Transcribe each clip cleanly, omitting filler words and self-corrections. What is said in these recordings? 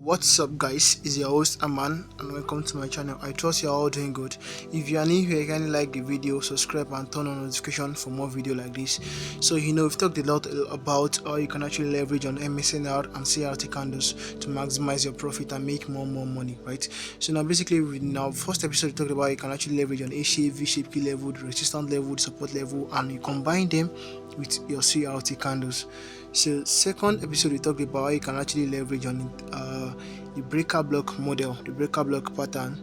What's up guys, it's your host Aman and welcome to my channel. I trust you're all doing good. If you are new here, kindly like the video, subscribe and turn on notification for more video like this. So we've talked a lot about how you can actually leverage on MSNR and CRT candles to maximize your profit and make more money, right? So now basically in our first episode we talked about you can actually leverage on A-shape, V-shape key level, the resistance level, the support level, and you combine them with your CRT candles. So second episode we talked about how you can actually leverage on the breaker block model, the breaker block pattern.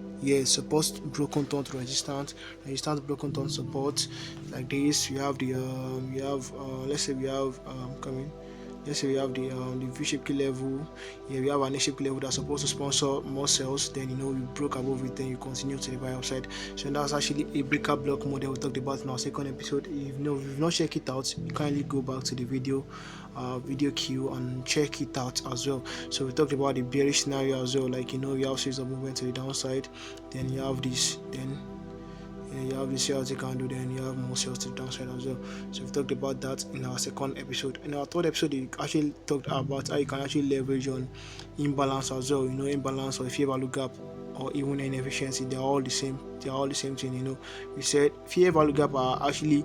Support broken tone to resistance broken tone support. Like this, we have the let's say we have let's say we have the V-shape key level. We have an A-shape key level that's supposed to sponsor more sales. Then you broke above it, then you continue to the buy upside. So that's actually a breaker block model we talked about in our second episode. If you've not checked it out, you kindly go back to the video queue and check it out as well. So we talked about the bearish scenario as well, like you have series of movement to the downside, then you have this, then you have the sales you can do, then you have more sales to the downside as well. So we talked about that in our second episode. In our third episode, we actually talked about how you can actually leverage on imbalance as well. Imbalance or fair value gap or even inefficiency, they're all the same thing. We said fair value gap are actually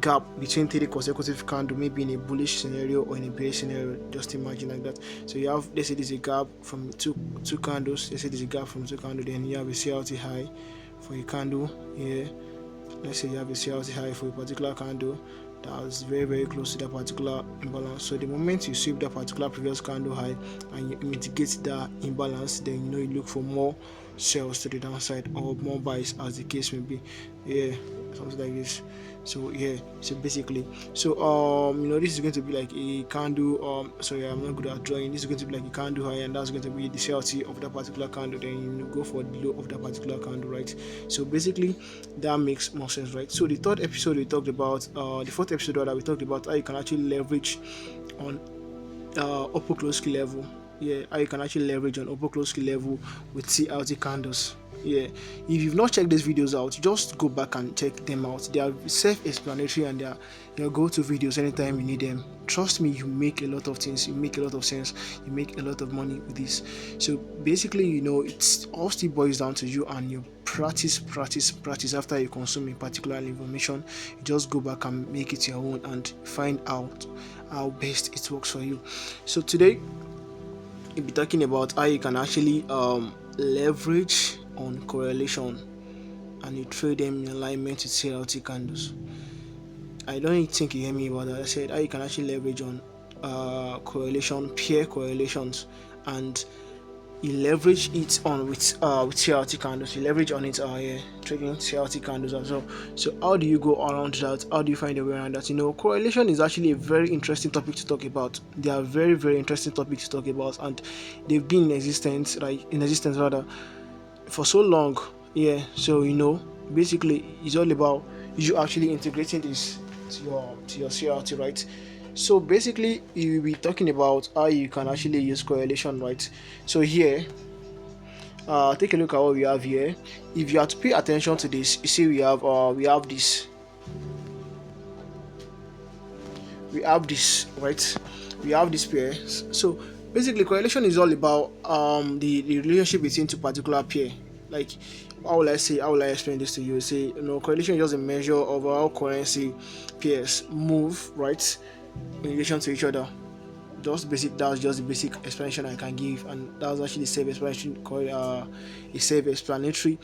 gap between 3 consecutive candles, maybe in a bullish scenario or in a bearish scenario. Just imagine like that. So you have, let's say there's a gap from two candles, let's say there's a gap from 2 candles, then you have a CRT high for a candle here. Let's say you have a CRT high for a particular candle that's very close to that particular imbalance. So the moment you sweep that particular previous candle high and you mitigate that imbalance, then you look for more sales to the downside or more buys, as the case may be. Something like this. So basically, this is going to be like a candle. Sorry, I'm not good at drawing. This is going to be like a candle high, and that's going to be the CRT of that particular candle. Then you go for the low of that particular candle, right? So basically, that makes more sense, right? So the third episode we talked about, the fourth episode that we talked about how you can actually leverage on upper close key level. How you can actually leverage on upper close key level with CRT candles. If you've not checked these videos out, just go back and check them out. They are self-explanatory and they are your go-to videos anytime you need them. Trust me, you make a lot of things, you make a lot of sense, you make a lot of money with this. So basically, it's all still boils down to you and your practice. After you consume a particular information, you just go back and make it your own and find out how best it works for you. So today we'll be talking about how you can actually leverage on correlation and you trade them in alignment with CRT candles. I don't think you hear me about that. I said how you can actually leverage on correlation, pair correlations, and you leverage it on with CRT candles. You leverage on it trading CRT candles as well. So how do you go around that? How do you find a way around that? Correlation is actually a very interesting topic to talk about. They are very interesting topics to talk about, and they've been in existence for so long. So basically it's all about you actually integrating this to your CRT, right? So basically you will be talking about how you can actually use correlation, right? So here take a look at what we have here. If you have to pay attention to this, you see we have this right? We have this pair. So basically correlation is all about the relationship between two particular pair. Like how will I explain this to you? Say correlation is just a measure of how currency pairs move, right, in relation to each other. That's just the basic explanation I can give, and that's actually a self-explanatory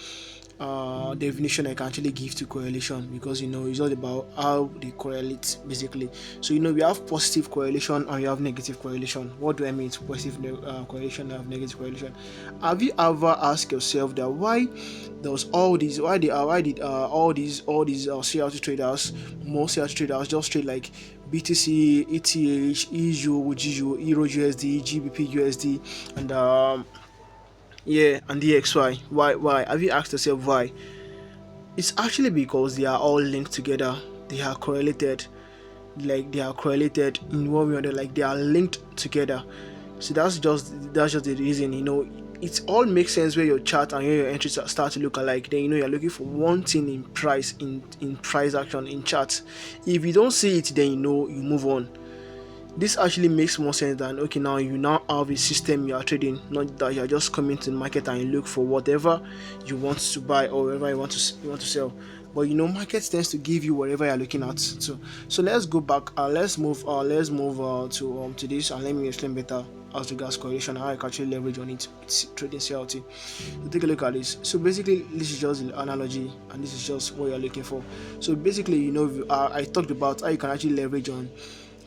definition I can actually give to correlation, because it's all about how they correlate basically. So we have positive correlation and we have negative correlation. What do I mean to positive correlation and negative correlation? Have you ever asked yourself that why did all these CRT traders, most CRT traders just trade like BTC, ETH, EU, GU, Euro USD, GBP USD, and and DXY. Why? Have you asked yourself why? It's actually because they are all linked together. They are correlated. Like they are correlated in one way or another. Like they are linked together. So that's just the reason. It all makes sense where your chart and where your entries start to look alike. Then you're looking for one thing in price, in price action, in charts. If you don't see it, then you move on. This actually makes more sense than, okay, now you now have a system you are trading, not that you are just coming to the market and you look for whatever you want to buy or whatever you want to sell. But market tends to give you whatever you're looking at. So let's go back. Let's move to this, and let me explain better as regards correlation and how I can actually leverage on it. It's trading CRT. So take a look at this. So basically, this is just the analogy, and this is just what you're looking for. So basically, I talked about how you can actually leverage on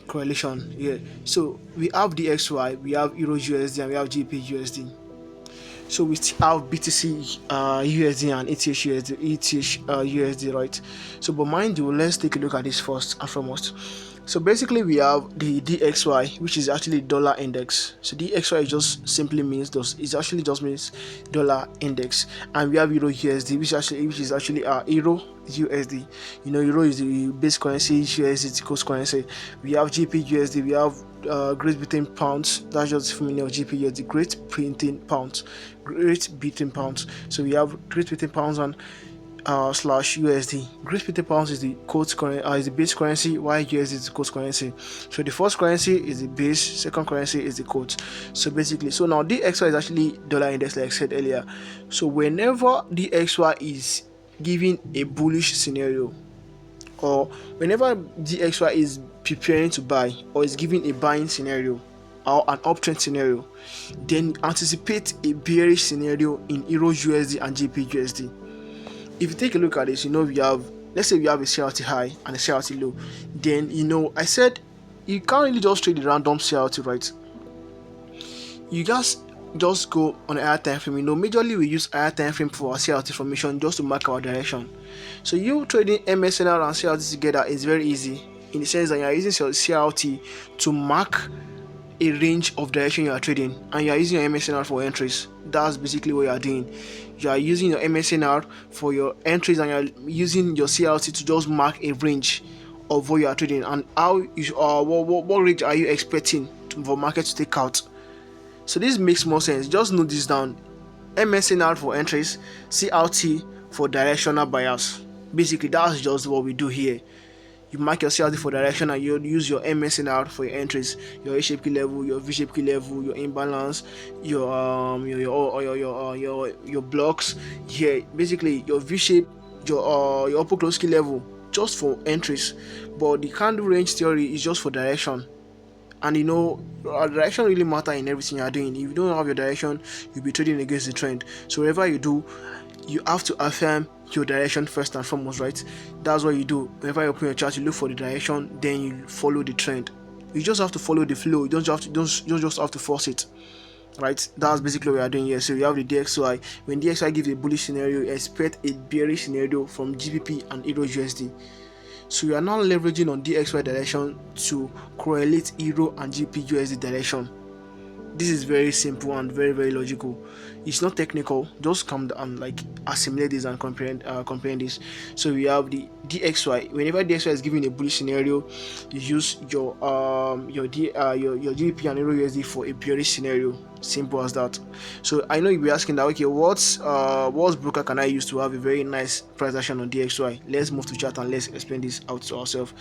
correlation. Yeah. So we have DXY, we have Euro USD, and we have GBP USD. So we still have BTC USD and ETH USD, right? So, but mind you, let's take a look at this first and foremost. So basically, we have the DXY, which is actually dollar index. So DXY just simply means it actually just means dollar index, and we have Euro USD, which is actually Euro USD. Euro is the base currency, USD is the cost currency. We have GBP USD, we have Great Britain pounds. That's just the meaning of GBP USD, Great Britain pounds. So we have Great Britain pounds and slash USD. Great Britain pounds is the quote is the base currency, while USD is the quote currency. So the first currency is the base, second currency is the quote. So basically, so now DXY is actually dollar index, like I said earlier. So whenever DXY is giving a bullish scenario, or whenever DXY is preparing to buy or is giving a buying scenario or an uptrend scenario, then anticipate a bearish scenario in Euro USD and GBP USD. If you take a look at this, let's say we have a CRT high and a CRT low. Then I said you can't really just trade the random CRT, right? You just go on a higher time frame. Majorly we use higher time frame for our CRT formation just to mark our direction. So you trading MSNR and CRT together is very easy, in the sense that you are using your CRT to mark a range of direction you are trading, and you are using your MSNR for entries. That's basically what you are doing. You are using your MSNR for your entries, and you are using your CRT to just mark a range of what you are trading, and what range are you expecting for market to take out. So this makes more sense. Just note this down: MSNR for entries, CRT for directional bias. Basically, that's just what we do here. You mark your CRT for direction, and you use your MSNR for your entries, your A-shaped key level, your V-shaped key level, your imbalance, your blocks here. Basically, your V-shape, your upper close key level, just for entries. But the candle range theory is just for direction. And direction really matter in everything you are doing. If you don't have your direction, you'll be trading against the trend. So whatever you do, you have to affirm your direction first and foremost, right? That's what you do. Whenever you open your chart, you look for the direction, then you follow the trend. You just have to follow the flow. You don't just have to force it, right? That's basically what we are doing here. So you have the DXY. When DXY gives a bullish scenario, you expect a bearish scenario from GBP and Euro USD. So we are now leveraging on DXY direction to correlate Euro and GBP USD direction. This is very simple and very, very logical. It's not technical. Just come down, like, assimilate this and comprehend this. So we have the DXY. Whenever DXY is giving a bullish scenario, you use your GBP and Euro USD for a bearish scenario. Simple as that. So I know you'll be asking that, okay, what broker can I use to have a very nice price action on DXY? Let's move to chart and let's explain this out to ourselves.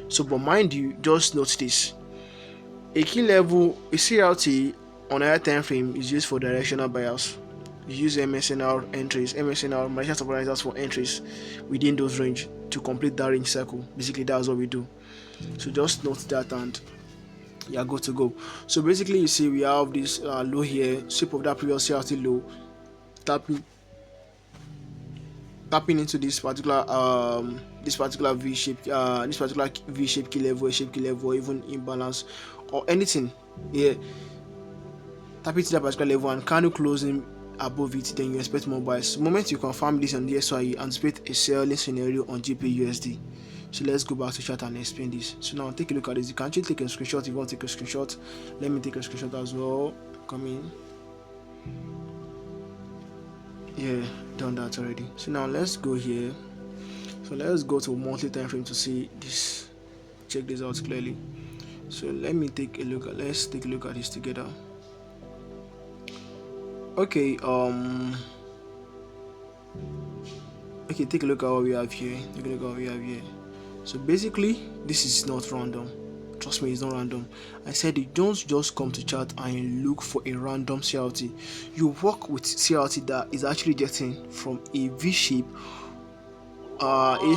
So, but mind you, just note this: a key level, a CRT on a higher time frame, is used for directional bias. You use MSNR entries, MSNR marginal stabilizers for entries within those range to complete that range cycle. Basically, that's what we do. So just note that, and you are good to go. So basically, you see we have this low here, sweep of that previous CRT low, tapping into this particular V-shaped key level, A-shaped key level, or even imbalance or anything. Yeah, tap it to that particular level and candle closing above it, then you expect more buys. The moment you confirm this on the SY, you anticipate a selling scenario on GBP USD. So let's go back to chart and explain this. So now take a look at this. You can actually take a screenshot if you want to take a screenshot. Let me take a screenshot as well. Come in. Yeah, done that already. So now let's go here. So let's go to monthly time frame to see this. Check this out clearly. So let's take a look at this together. Okay, take a look at what we have here. So basically, this is not random. Trust me, it's not random. I said you don't just come to chart and look for a random CRT. You work with CRT that is actually getting from a V shape, A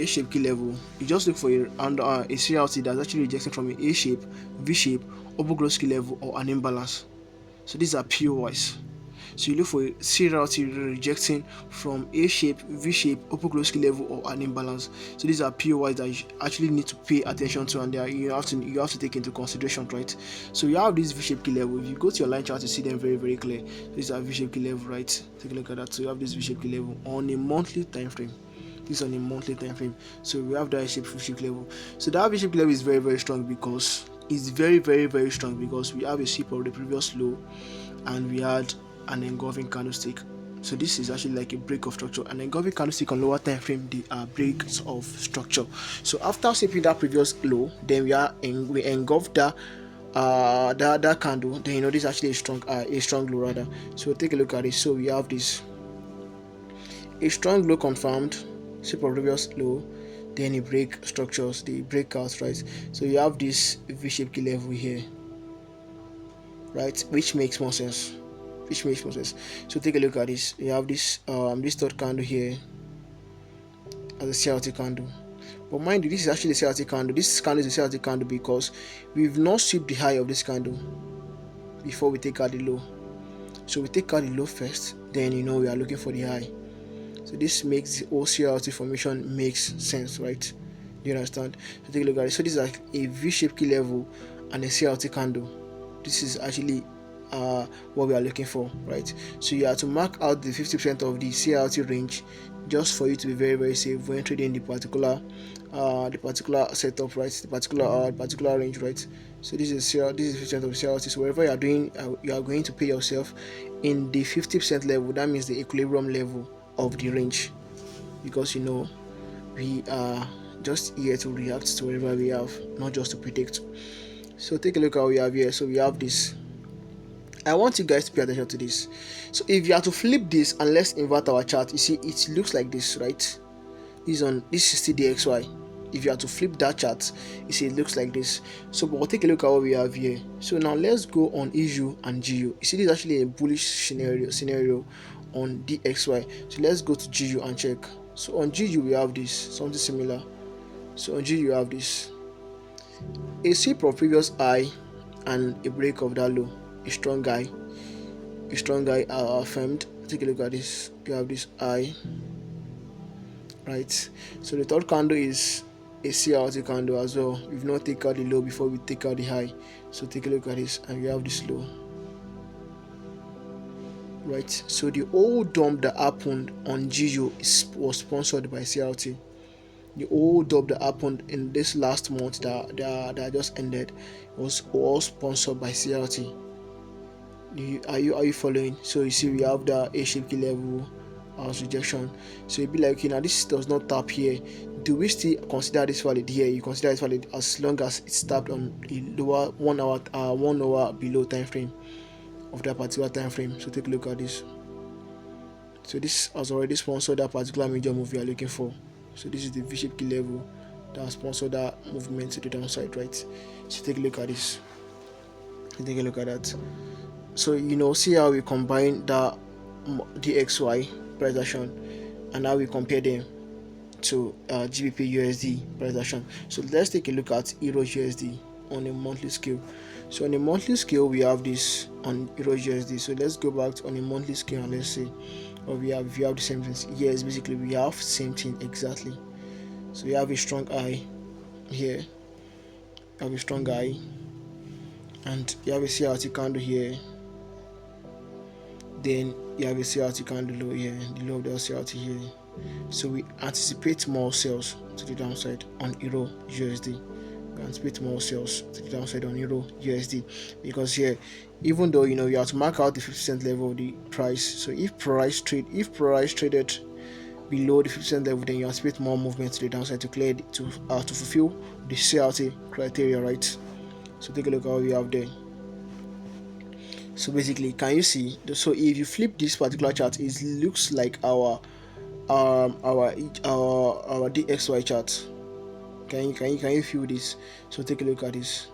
shape key level. You just look for a CRT that's actually rejecting from an A shape, V shape, upper close key level, or an imbalance. So these are POIs. So you look for a CRT rejecting from A shape, V shape, upper close key level, or an imbalance. So these are POIs that you actually need to pay attention to, and you have to take into consideration, right? So you have this V shape key level. If you go to your line chart, you see them very, very clear. So these are V shape key level, right? Take a look at that. So you have this V shape key level on a monthly time frame. This on a monthly time frame. So we have that V shape level. So that V shape level is very, very strong because it's very, very, very strong because we have a sweep of the previous low, and we had an engulfing candlestick. So this is actually like a break of structure. An engulfing candlestick on lower time frame, they are breaks of structure. So after sweeping that previous low, then we engulf that that candle. Then this is actually a strong low rather. So take a look at it. So we have this a strong low confirmed, sweep of previous low, then a break structures, the breakouts, right? So you have this V-shaped key level here, right, which makes more sense. So take a look at this. You have this this third candle here as a CRT candle, but mind you, this is actually a CRT candle. This candle is a CRT candle because we've not swept the high of this candle before we take out the low. So we take out the low first, then we are looking for the high. So this makes the whole CRT formation makes sense, right? Do you understand? So take a look at it. So this is like a V-shaped key level and a CRT candle. This is actually what we are looking for, right? So you have to mark out the 50% of the CRT range just for you to be very, very safe when trading the particular setup, right? The particular range, right? So this is 50% of the CRT. So whatever you are doing, you are going to pay yourself in the 50% level. That means the equilibrium level of the range, because we are just here to react to whatever we have, not just to predict. So take a look at what we have here. So we have this. I want you guys to pay attention to this. So if you are to flip this and let's invert our chart, you see it looks like this, right? This is still the XY. If you are to flip that chart, you see it looks like this. So but we'll take a look at what we have here. So now let's go on EU and GU. You see this is actually a bullish scenario on DXY. So let's go to GU and check. So on GU we have this, something similar. So on GU you have this, a sweep of previous high and a break of that low. A strong guy affirmed. Take a look at this. You have this high, right? So the third candle is a CRT candle as well. We've not taken out the low before we take out the high. So take a look at this, and we have this low, right? So the old dump that happened on GU was sponsored by CRT. The old dump that happened in this last month that just ended was all sponsored by CRT. Are you following? So you see we have the A-shaped key level as rejection. So you'd be like, now this does not tap here. Do we still consider this valid here? You consider this valid as long as it's tapped on a lower 1 hour below time frame of that particular time frame. So take a look at this. So this has already sponsored that particular major move we are looking for. So this is the V-shaped key level that sponsored that movement to the downside, right? So take a look at this. Take a look at that. So see how we combine the DXY price action and how we compare them to GBP USD price action. So let's take a look at Euro USD on a monthly scale. So on a monthly scale we have this on Euro USD. So let's go back to on a monthly scale and let's see what we have. If you have the same thing, yes, basically we have same thing exactly. So you have a strong high here, you have a strong high, and you have a CRT candle here. Then you have a CRT candle low here, the low of the CRT here. So we anticipate more sales to the downside on Euro USD. We anticipate more sales to the downside on Euro USD because here, even though you have to mark out the 50% level of the price. So if price traded below the 50% level, then you anticipate more movement to the downside to clear to fulfill the CRT criteria, right? So take a look at what we have there. So basically, can you see? So if you flip this particular chart, it looks like our DXY chart. Can you feel this? So take a look at this.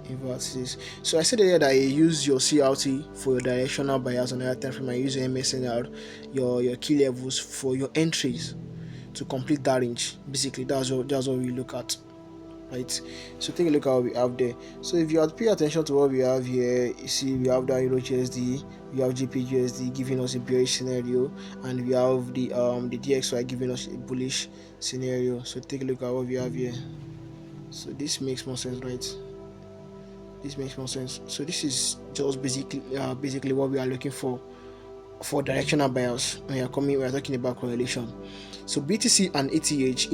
Inverses. So I said earlier that you use your CRT for your directional bias on the time frame. I use your MSNR, your key levels for your entries to complete that range. Basically, that's what we look at, right? So take a look at what we have there. So if you have to pay attention to what we have here, you see we have the Euro GSD, we have GPGSD giving us a bearish scenario, and we have the DXY giving us a bullish scenario. So take a look at what we have here. So this makes more sense, right? This makes more sense. So this is just basically what we are looking for directional bias. We are talking about correlation. So BTC and ETH,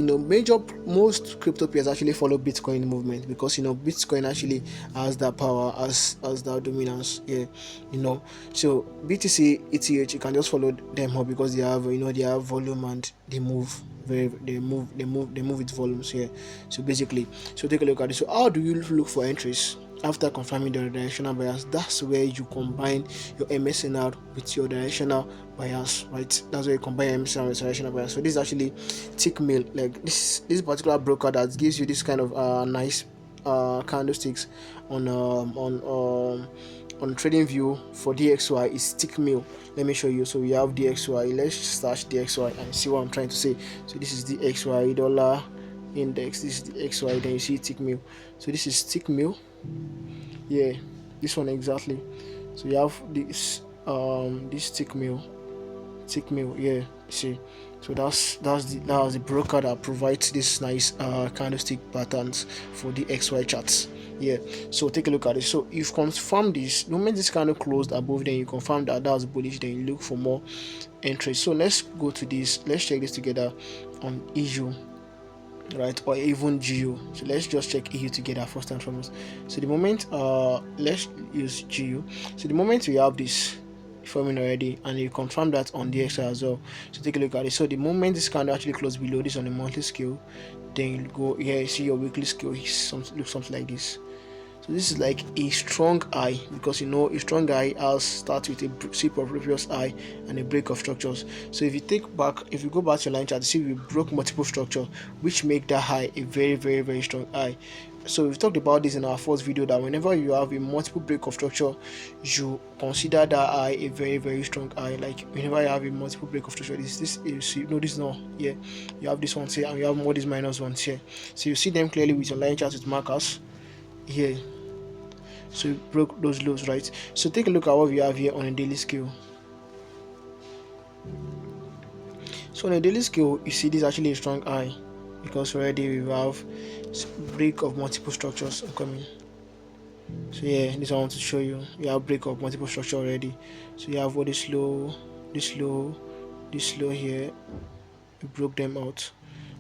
most crypto pairs actually follow Bitcoin movement, because Bitcoin actually has that power, as that dominance. So BTC, ETH, you can just follow them up because they have volume, and they move with volumes here. So basically, take a look at it. So how do you look for entries? After confirming the directional bias, that's where you combine your MSNR with your directional bias, right? That's where you combine MSNR with directional bias. So this is actually Tickmill, like this particular broker that gives you this kind of nice candlesticks on trading view for DXY is Tickmill. Let me show you. So we have DXY. Let's search DXY and see what I'm trying to say. So this is DXY dollar index. This is the XY. Then you see Tickmill. So this is Tickmill. Yeah, this one exactly. So you have this Tickmill, yeah, see. So that's the broker that provides this nice candlestick patterns for the XY charts. Yeah, so take a look at it. So you've confirmed this. The moment this candle closed above, then you confirm that was bullish, then you look for more entries. So let's go to this. Let's check this together on EU, right, or even GU. So let's just check EU together first and foremost. So the moment let's use GU. So the moment we have this forming already, and you confirm that on the XY as well. So take a look at it. So the moment this candle actually close below this on the monthly scale, then you go here, you see your weekly scale looks something like this. So this is like a strong eye, because a strong eye starts with a sweep of previous eye and a break of structures. So if you go back to your line chart, you see we broke multiple structures, which make that high a very, very, very strong eye. So we've talked about this in our first video, that whenever you have a multiple break of structure, you consider that eye a very, very strong eye. Like whenever you have a multiple break of structure, this is not here. You have this one here, and you have more these minus ones here. So you see them clearly with your line chart with markers here. So we broke those lows, right? So take a look at what we have here on a daily scale. So on a daily scale, you see this is actually a strong eye, because already we have break of multiple structures coming. So yeah, this I want to show you. We have break of multiple structure already. So you have all this low, this low, this low here. We broke them out.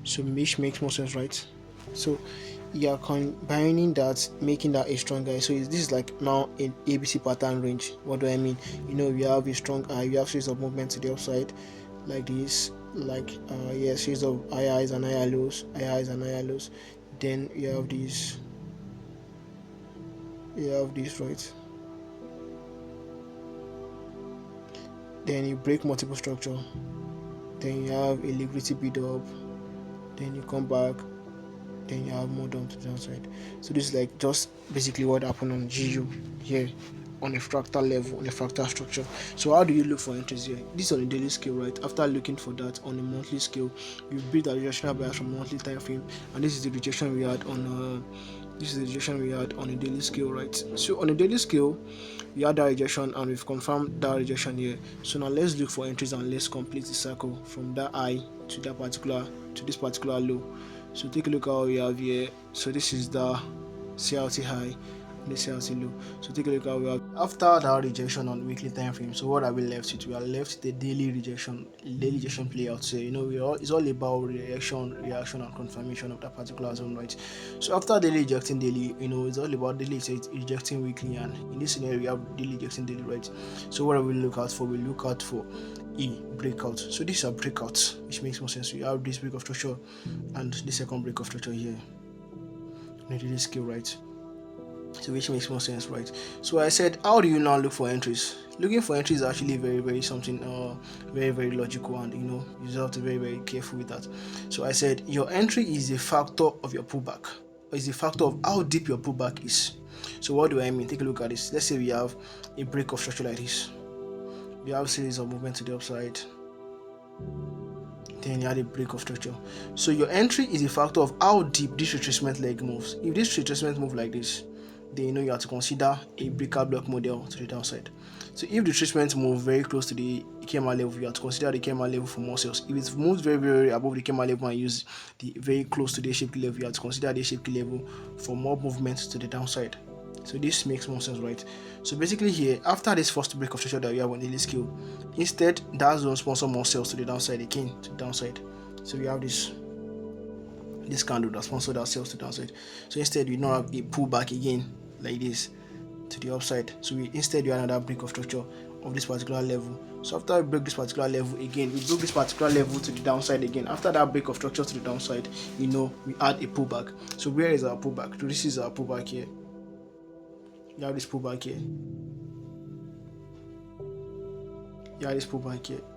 So which makes more sense, right? So you are combining that, making that a strong eye. So this is like now an ABC pattern range. What do I mean? We have a strong eye, we have series of movement to the upside like this, like series of high highs and high lows, high highs and high lows. Then you have this, right? Then you break multiple structure, then you have a liquidity build up, then you come back, then you have more down to the downside. So this is like just basically what happened on GU here on a fractal level, on a fractal structure. So how do you look for entries here? This is on a daily scale, right? After looking for that on a monthly scale, you build a directional bias from monthly time frame, and this is the rejection we had on a daily scale, right? So on a daily scale, we had that rejection, and we've confirmed that rejection here. So now let's look for entries, and let's complete the circle from that high to this particular low. So take a look at what we have here. So this is the CRT high and the CRT low. So take a look at what we have after that rejection on weekly time frame. So what are we left with? We are left with the daily rejection play out. So it's all about reaction and confirmation of that particular zone, right? So after daily rejecting daily, it's all about daily rejecting weekly, and in this scenario we have daily rejecting daily, right? So what are we look out for? We look out for a breakout. So these are breakouts, which makes more sense. We have this break of structure and the second break of structure here on the daily scale, right? So which makes more sense, right? So I said, how do you now look for entries? Looking for entries is actually very something very logical, and you just have to be very careful with that. So I said your entry is a factor of your pullback, or is a factor of how deep your pullback is. So what do I mean? Take a look at this. Let's say we have a break of structure like this. We have series of movement to the upside, then you had a break of structure. So your entry is a factor of how deep this retracement leg moves. If this retracement move like this, then you have to consider a breaker block model to the downside. So if the retracement move very close to the KMA level, you have to consider the KMA level for more sales. If it moves very above the KMA level and use the very close to the shape level, you have to consider the shape level for more movement to the downside. So this makes more sense, right? So basically here, after this first break of structure that we have on daily scale, instead that zone sponsor more sales to the downside again, to the downside. So we have this candle that sponsor that sales to the downside. So instead we now have a pullback again like this to the upside. So we instead we have another break of structure of this particular level. So after we break this particular level again, we broke this particular level to the downside again. After that break of structure to the downside, we add a pullback. So where is our pullback? So this is our pullback here. You have this pullback here.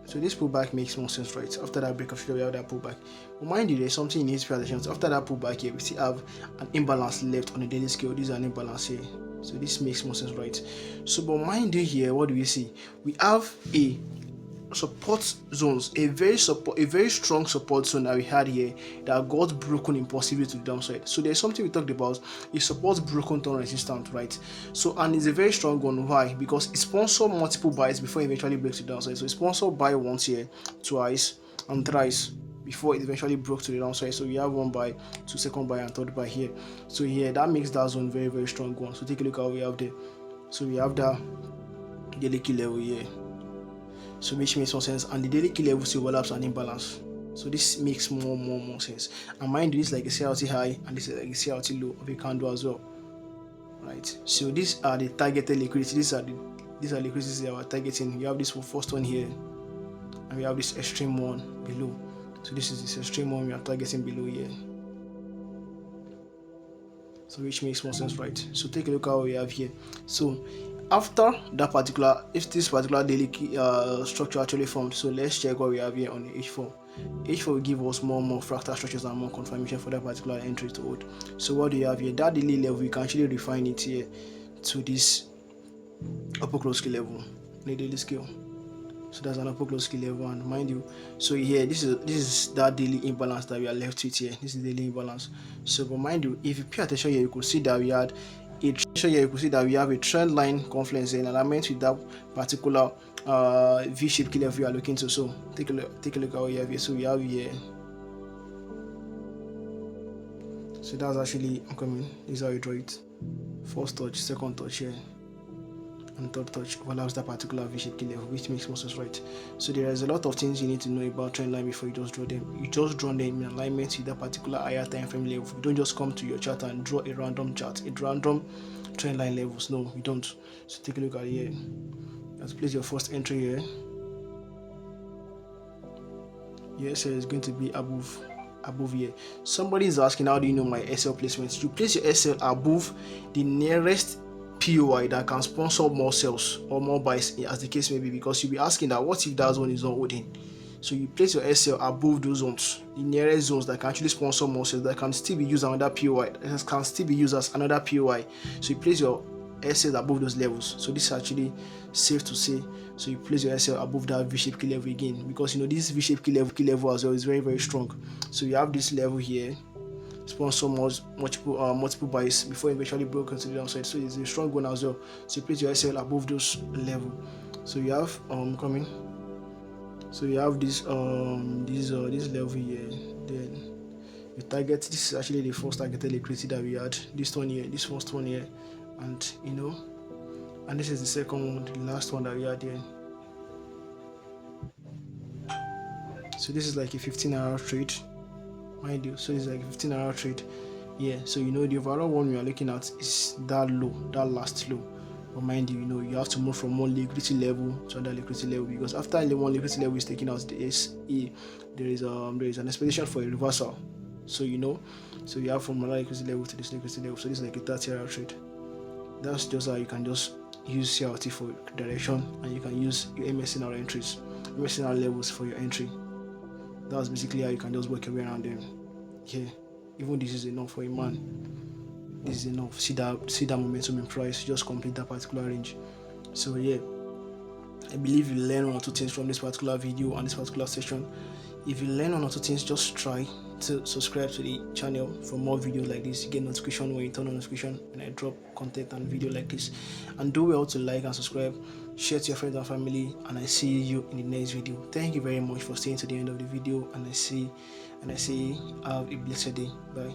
So this pullback makes more sense, right? After that break of structure, we have that pullback. But mind you, there's something you need to pay attention to. After that pullback here, we still have an imbalance left on the daily scale. This is an imbalance here. So this makes more sense, right? So but mind you here, what do we see? We have a support zones, a very strong support zone that we had here that got broken impulsively to the downside. So there's something we talked about, it supports broken turn resistance, right? So and it's a very strong one. Why? Because it sponsors multiple buys before it eventually breaks to the downside. So it sponsors buy once here, twice and thrice before it eventually broke to the downside. So we have one buy, two second buy and third buy here. So here that makes that zone very strong one. So take a look at what we have there. So we have that daily key level here, so which makes more sense, and the daily key level still overlaps an imbalance. So this makes more sense. And mind you, this is like a CRT high and this is like a CRT low of a candle as well, right? So these are the targeted liquidity. These are liquidities that we're targeting. We have this first one here, and we have this extreme one below. So this is this extreme one we are targeting below here. So which makes more sense, right? So take a look at what we have here. So after that particular, if this particular daily structure actually formed, so let's check what we have here on the H4. H4 will give us more fractal structures and more confirmation for that particular entry to hold. So what do you have here? That daily level, we can actually refine it here to this upper close key level on the daily scale. So that's an upper close key level, and mind you, so here this is that daily imbalance that we are left with here. This is the daily imbalance. So but mind you, if you pay attention here, you could see that we had a here you could see that we have a trend line confluence in alignment with that particular V-shaped key level we are looking to. So take a look at what we have here. So we have here, so that's actually coming. This is how you draw it. First touch, second touch here, and third touch overlaps that particular V-shaped key level, which makes more sense, right? So there is a lot of things you need to know about trend line before you just draw them. You just draw them in alignment with that particular higher time frame level. You don't just come to your chart and draw a random chart, a random trend line levels. No, you don't. So take a look at it here. You have to place your first entry here. Your SL is going to be above here. Somebody is asking, how do you know my SL placement? You place your SL above the nearest POI that can sponsor more sales or more buys, as the case may be, because you'll be asking that what if that zone is not holding. So you place your SL above those zones, the nearest zones that can actually sponsor more sales, that can still be used as another POI, that can still be used as another POI. So you place your SL above those levels. So this is actually safe to say. So you place your SL above that V-shaped key level again, because this V-shaped key level as well is very strong. So you have this level here, sponsor multiple buys before eventually broke into the downside. So it's a strong one as well. So you place your SL above those level. So you have coming. So you have this level here. Then you target. This is actually the first targeted liquidity that we had. This one here, this first one here, and and this is the second one, the last one that we had here. So this is like a 15-hour trade, mind you. So it's like a 15-hour trade. Yeah. So the overall one we are looking at is that low, that last low. But mind you, you have to move from one liquidity level to another liquidity level, because after one liquidity level is taken out, there is an expectation for a reversal. So so you have from another liquidity level to this liquidity level. So this is like a 30-hour trade. That's just how you can just use CRT for direction, and you can use your MSNR entries, MSNR levels for your entry. That's basically how you can just work your way around them. Yeah, even this is enough for a man. This is enough. See that momentum in price, just complete that particular range. So yeah, I believe you learn one or two things from this particular video and this particular session. If you learn one or two things, just try to subscribe to the channel for more videos like this. You get notification when you turn on notification when I drop content and video like this. And do well to like and subscribe, share to your friends and family, and I see you in the next video. Thank you very much for staying to the end of the video, and I say have a blessed day. Bye.